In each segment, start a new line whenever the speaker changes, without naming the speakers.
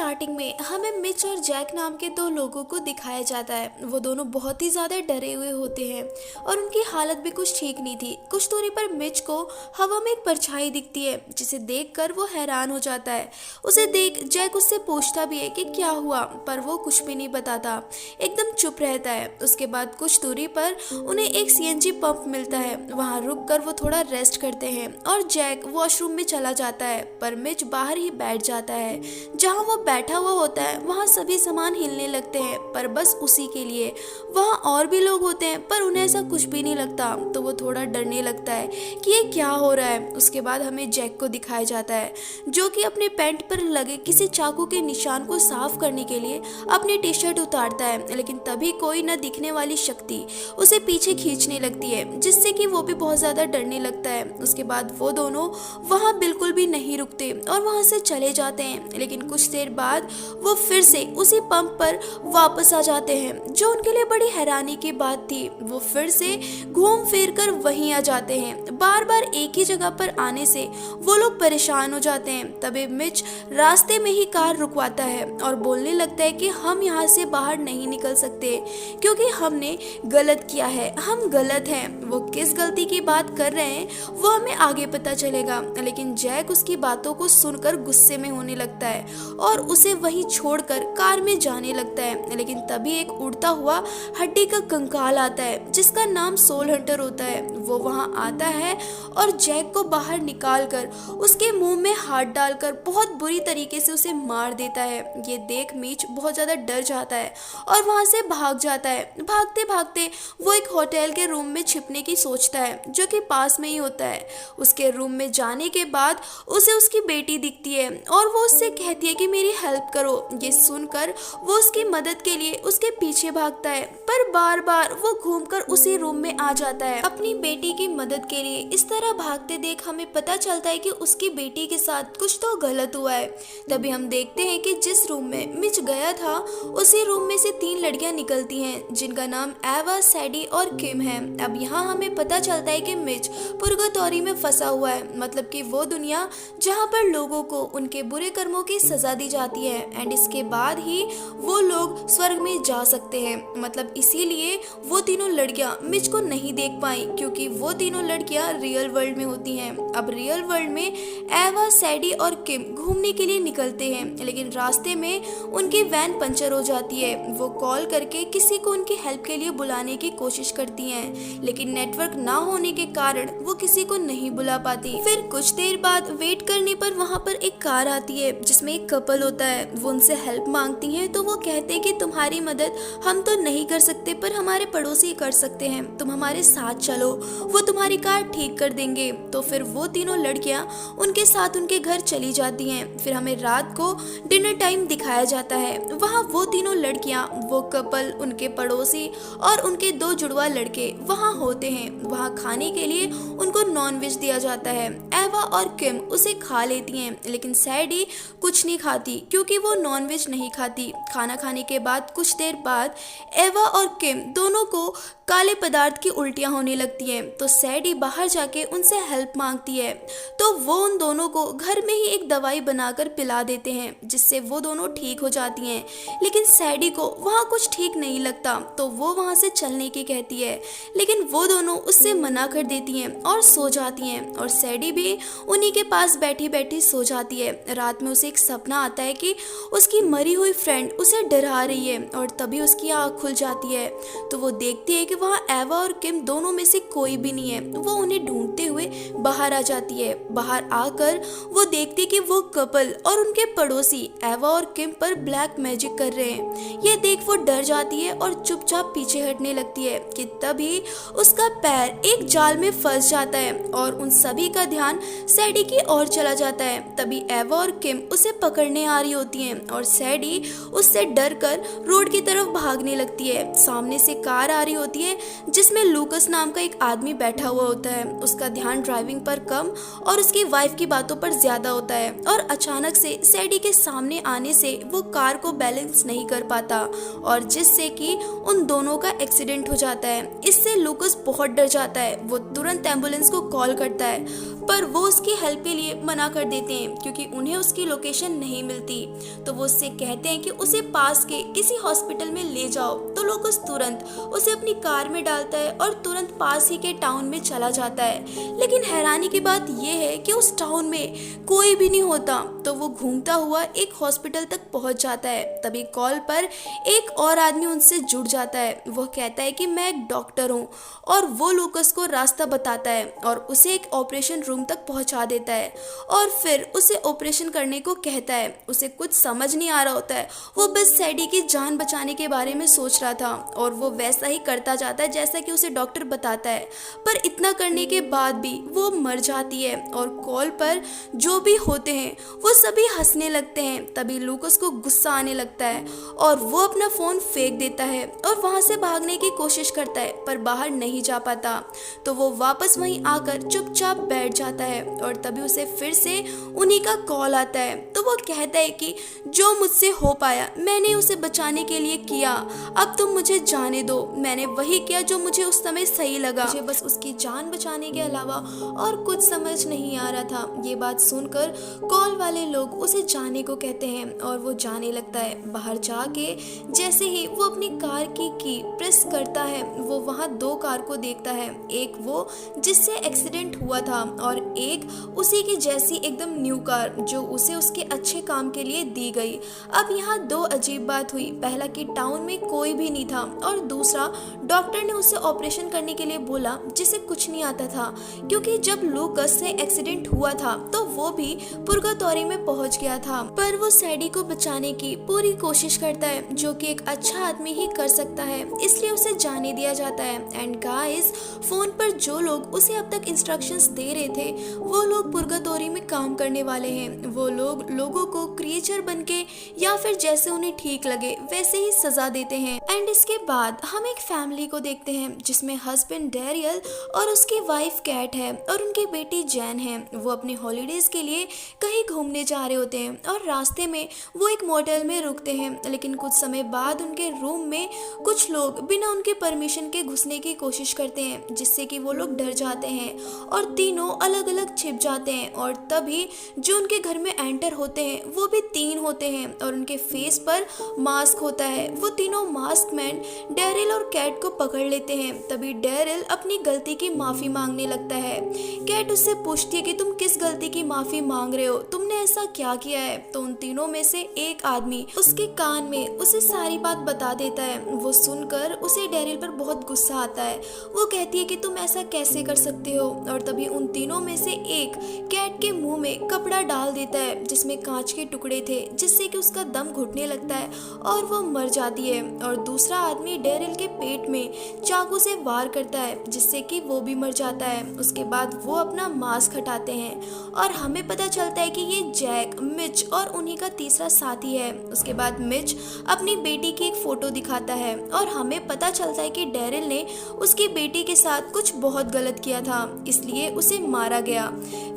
Starting में हमें Mitch और जैक नाम के दो लोगों को दिखाया जाता है। वो दोनों बहुत ही ज़्यादा डरे हुए होते हैं और उनकी हालत भी कुछ ठीक नहीं थी। कुछ दूरी पर मिच को हवा में एक परछाई दिखती है जिसे देखकर वो हैरान हो जाता है। उसे देख जैक उससे पूछता भी है कि क्या हुआ, पर वो कुछ भी नहीं बताता, एकदम चुप रहता है। उसके बाद कुछ दूरी पर उन्हें एक सीएनजी पंप मिलता है। वहाँ रुक कर वो थोड़ा रेस्ट करते हैं और जैक वॉशरूम में चला जाता है, पर मिच बाहर ही बैठ जाता है। जहाँ वो बैठा हुआ होता है वहाँ सभी सामान हिलने लगते हैं, पर बस उसी के लिए। वहाँ और भी लोग होते हैं पर उन्हें ऐसा कुछ भी नहीं लगता, तो वो थोड़ा डरने लगता है कि ये क्या हो रहा है। उसके बाद हमें जैक को दिखाया जाता है जो कि अपने पैंट पर लगे किसी चाकू के निशान को साफ करने के लिए अपनी टी शर्ट उतारता है, लेकिन तभी कोई न दिखने वाली शक्ति उसे पीछे खींचने लगती है, जिससे कि वो भी बहुत ज्यादा डरने लगता है। उसके बाद वो दोनों वहाँ बिल्कुल भी नहीं रुकते और वहाँ से चले जाते हैं, लेकिन कुछ देर बाद वो फिर से उसी पंप पर वापस आ जाते हैं, जो उनके लिए बड़ी हैरानी की बात थी। वो फिर से घूम फिर कर वहीं आ जाते हैं। बार बार एक ही जगह पर आने से वो लोग परेशान हो जाते हैं। तभी मिच रास्ते में ही कार रुकवाता है और बोलने लगता है कि हम यहाँ से बाहर नहीं निकल सकते क्योंकि हमने गलत किया है, हम गलत हैं। वो किस गलती की बात कर रहे हैं वो हमें आगे पता चलेगा, लेकिन जैक उसकी बातों को सुनकर गुस्से में होने लगता है और उसे वहीं छोड़कर कार में जाने लगता है। लेकिन तभी एक उड़ता हुआ हड्डी का कंकाल आता है जिसका नाम सोल हंटर होता है। वो वहां आता है और जैक को बाहर निकालकर उसके मुंह में हाथ डालकर बहुत बुरी तरीके से उसे मार देता है। ये देख मीच बहुत ज्यादा डर जाता है और वहां से भाग जाता है। भागते भागते वो एक होटल के रूम में छिपने की सोचता है जो कि पास में ही होता है। उसके रूम में जाने के बाद उसे उसकी बेटी दिखती है और वो उससे कहती है कि मेरी हेल्प करो। ये सुनकर वो उसकी मदद के लिए उसके पीछे भागता है, पर बार बार वो घूमकर उसी रूम में आ जाता है अपनी बेटी की मदद के लिए। इस तरह भागते देख हमें पता चलता है कि उसकी बेटी के साथ कुछ तो गलत हुआ है। तभी हम देखते हैं कि जिस रूम में मिच गया था उसी रूम में से 3 लड़कियां निकलती हैं जिनका नाम एवा, सैडी और किम है। अब यहाँ हमें पता चलता है कि मिच पुर्गाटोरी में फंसा हुआ है, मतलब कि वो दुनिया जहाँ पर लोगों को उनके बुरे कर्मों की सजा दी जाती है एंड इसके बाद ही वो लोग स्वर्ग में जा सकते हैं। मतलब इसीलिए वो तीनों लड़कियां मिच को नहीं देख पाई क्योंकि वो तीनों लड़कियां रियल वर्ल्ड में होती हैं। अब रियल वर्ल्ड में एवा, सैडी और किम घूमने के लिए निकलते हैं, लेकिन रास्ते में उनकी वैन पंचर हो जाती है। वो कॉल करके किसी को उनकी हेल्प के लिए बुलाने की कोशिश करती हैं, लेकिन नेटवर्क ना होने के कारण वो किसी को नहीं बुला पाती। फिर कुछ देर बाद वेट करने पर वहाँ पर एक कार आती है जिसमें एक कपल होता है। वो उनसे हेल्प मांगती हैं तो वो कहते हैं कि तुम्हारी मदद हम तो नहीं कर सकते पर हमारे पड़ोसी कर सकते हैं, तुम हमारे साथ चलो, वो तुम्हारी कार ठीक कर देंगे। तो फिर वो तीनों लड़कियां उनके साथ उनके घर चली जाती हैं। फिर हमें रात को डिनर टाइम दिखाया जाता है। वहाँ वो तीनों लड़कियां, वो कपल, उनके पड़ोसी और उनके 2 जुड़वा लड़के वहाँ होते हैं। वहाँ खाने के लिए उनको नॉनवेज दिया जाता है। एवा और किम उसे खा लेती हैं, लेकिन सैडी कुछ नहीं खाती क्योंकि वो नॉनवेज नहीं खाती। खाना खाने के बाद कुछ देर बाद एवा और किम दोनों को काले पदार्थ की उल्टियां होने लगती हैं, तो सैडी बाहर जाके उनसे हेल्प मांगती है। तो वो उन दोनों को घर में ही एक दवाई बनाकर पिला देते हैं जिससे वो दोनों ठीक हो जाती हैं। लेकिन सैडी को वहाँ कुछ ठीक नहीं लगता, तो वो वहाँ से चलने की कहती है, लेकिन वो दोनों उससे मना कर देती हैं और सो जाती हैं। और सैडी भी उन्हीं के पास बैठी बैठी सो जाती है। रात में उसे एक सपना आता है कि उसकी मरी हुई फ्रेंड उसे डरा रही है और तभी उसकी आँख खुल जाती है। तो वो देखती है कि वहाँ एवा और किम दोनों में से कोई भी नहीं है। वो उन्हें ढूंढते हुए बाहर आ जाती है। बाहर आकर वो देखती है कि वो कपल और उनके पड़ोसी एवा और किम पर ब्लैक मैजिक कर रहे हैं। ये देख वो डर जाती है और चुपचाप पीछे हटने लगती है कि तभी उसका पैर एक जाल में फंस जाता है और उन सभी का ध्यान सैडी की ओर चला जाता है। तभी एवा और किम उसे पकड़ने आ रही होती हैं और सैडी उससे डरकर रोड की तरफ भागने लगती है। सामने से कार आ रही होती है जिसमें लूकस नाम का एक आदमी बैठा हुआ होता है। उसका ध्यान ड्राइविंग पर कम और उसकी वाइफ की बातों पर ज्यादा होता है और अचानक से सैडी के सामने आने से वो कार को बैलेंस नहीं कर पाता और जिससे कि उन दोनों का एक्सीडेंट हो जाता है। इससे लूकस बहुत डर जाता है। वो तुरंत एम्बुलेंस को कॉल करता है, पर वो उसकी हेल्प के लिए मना कर देते हैं क्योंकि उन्हें उसकी लोकेशन नहीं मिलती। थी। तो वो उससे कहते हैं कि उसे पास के किसी हॉस्पिटल में ले जाओ। तो लूकास तुरंत उसे अपनी कार में डालता है और तुरंत पास ही के टाउन में चला जाता है। लेकिन हैरानी की बात यह है कि उस टाउन में कोई भी नहीं होता। तो वो घूमता हुआ एक हॉस्पिटल तक पहुंच जाता है। तभी कॉल पर एक और आदमी उनसे जुड़ जाता है। वो कहता है कि मैं एक डॉक्टर हूँ, और वो लूकास को रास्ता बताता है और उसे एक ऑपरेशन रूम तक पहुंचा देता है और फिर उसे ऑपरेशन करने को कहता है। उसे कुछ समझ नहीं आ रहा होता है, वो बस सैडी की जान बचाने के बारे में सोच रहा था और वो वैसा ही करता जाता है जैसा कि उसे डॉक्टर बताता है। पर इतना करने के बाद भी वो मर जाती है और कॉल पर जो भी होते हैं वो सभी हंसने लगते हैं। तभी लूकास को गुस्सा आने लगता है और वो अपना फोन फेंक देता है और वहां से भागने की कोशिश करता है, पर बाहर नहीं जा पाता। तो वो वापस वहीं आकर चुपचाप बैठ जाता है और तभी उसे फिर से उन्हीं का कॉल आता है। तो वो कहता है कि जो मुझसे हो पाया मैंने उसे बचाने के लिए किया, अब तुम मुझे जाने दो। मैंने वही किया जो मुझे उस समय सही लगा। मुझे बस उसकी जान बचाने के अलावा और कुछ समझ नहीं आ रहा था। ये बात सुनकर कॉल वाले लोग उसे जाने को कहते हैं और वो जाने लगता है। बाहर जाके जैसे ही वो अपनी कार की प्रेस करता है, वो वहाँ दो कार को देखता है। एक वो जिससे एक्सीडेंट हुआ था और एक उसी की जैसी एकदम न्यू कार जो उसे उसके अच्छे काम के लिए दी गई। अब यहाँ दो अजीब बात हुई। पहला कि टाउन में कोई भी नहीं था और दूसरा डॉक्टर ने उसे ऑपरेशन करने के लिए बोला जिसे कुछ नहीं आता था, क्योंकि जब लूकास से एक्सीडेंट हुआ था तो वो भी पुर्गाटोरी में पहुंच गया था। पर वो सैडी को बचाने की पूरी कोशिश करता है, जो कि एक अच्छा आदमी ही कर सकता है, इसलिए उसे जाने दिया जाता है। एंड गाइस, फोन पर जो लोग उसे अब तक इंस्ट्रक्शंस दे रहे थे वो लोग पुर्गाटोरी में काम करने वाले हैं। वो लोग लोगों को क्रिएचर बनके या फिर जैसे उन्हें ठीक लगे वैसे ही सजा देते हैं। एंड इसके बाद हम एक फैमिली को देखते हैं जिसमें हस्बैंड डैरियल और उसकी वाइफ कैट है और उनकी बेटी जैन है। वो अपने हॉलीडेज के लिए कहीं घूमने जा रहे होते हैं और रास्ते में वो एक मोटेल में रुकते हैं। लेकिन कुछ समय बाद उनके रूम में कुछ लोग बिना उनके परमिशन के घुसने की कोशिश करते हैं, जिससे कि वो लोग डर जाते हैं और तीनों अलग अलग छिप जाते हैं। और तभी जो उनके घर में एंटर होते हैं वो भी तीन होते हैं और उनके फेस पर मास्क होता है। वो तीनों मास्क मैन डैरिल और कैट को पकड़ लेते हैं। तभी डैरिल अपनी गलती की माफी मांगने लगता है। कैट उससे पूछती है कि तुम किस गलती की माफी मांग रहे हो, तुमने ऐसा क्या किया है। तो उन तीनों में से एक आदमी उसके कान में उसे सारी बात बता देता है। वो सुनकर उसे डैरिल पर बहुत गुस्सा आता है। वो कहती है कि तुम ऐसा कैसे कर सकते हो। और तभी उन तीनों में से एक कैट के मुंह में कपड़ा डाल देता है जिसमें कांच के टुकड़े थे, जिससे कि उसका दम घुटने लगता है और वो मर जाती है। और दूसरा आदमी डैरिल के पेट में चाकू से वार करता है जिससे कि वो भी मर जाता है। उसके बाद वो अपना मास्क हटाते हैं और हमें पता चलता है कि ये जैक, मिच और उन्हीं का तीसरा साथी है। उसके बाद मिच अपनी बेटी की एक फोटो दिखाता है और हमें पता चलता है कि डैरिल ने उसकी बेटी के साथ कुछ बहुत गलत किया था, इसलिए उसे मारा गया।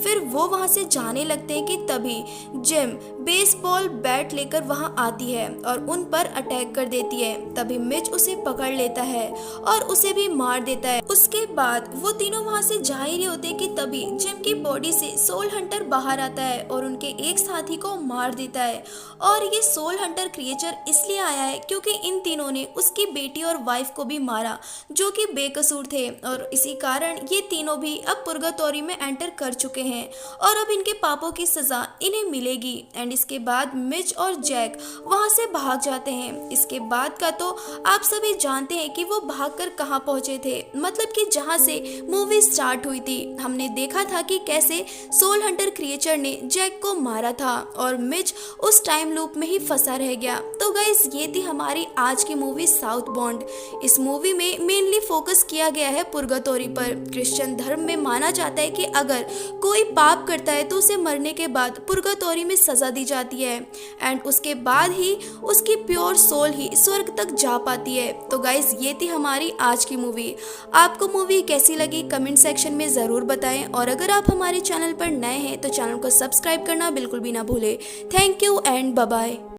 फिर वो वहां से जाने लगते हैं कि तभी जिम बेसबॉल बैट लेकर वहां आती है और उन पर अटैक कर देती है। तभी मिच उसे पकड़ लेता है और उसे भी मार देता है। उसके बाद वो तीनों वहां से जा ही रहे होते कि तभी जिम की बॉडी से सोल हंटर बाहर आता है और उनके एक साथी को मार देता है। और ये सोल हंटर क्रिएचर इसलिए आया है क्योंकि इन तीनों ने उसकी बेटी और वाइफ को भी मारा, जो कि बेकसूर थे, और इसी कारण ये तीनों भी अब पुर्गाटोरी में एंटर कर चुके हैं और अब इनके पापों की सजा इन्हें मिलेगी। एंड इसके बाद मिच और जैक वहां से भाग जाते हैं। इसके बाद का तो आप सभी जानते हैं कि वो भागकर कहां पहुंचे थे, मतलब कि जहां से मूवी स्टार्ट हुई थी। हमने देखा था कि कैसे सोल हंटर क्रिएचर ने जैक को मारा था और मिच उस टाइम लूप में ही फंसा रह गया। तो गाइस, ये थी हमारी आज की मूवी साउथबाउंड। इस मूवी में मेनली फोकस किया गया है पुर्गाटोरी पर। क्रिश्चियन धर्म में माना जाता है कि अगर कोई पाप करता है तो उसे मरने के बाद पुर्गाटोरी में सजा दी जाती है एंड उसके बाद ही उसकी प्योर सोल ही स्वर्ग तक जा पाती है। तो गाइस, ये थी हमारी आज की मूवी। आपको मूवी कैसी लगी कमेंट सेक्शन में ज़रूर बताएं और अगर आप हमारे चैनल पर नए हैं तो चैनल को सब्सक्राइब करना बिल्कुल भी ना भूलें। Thank you and bye bye.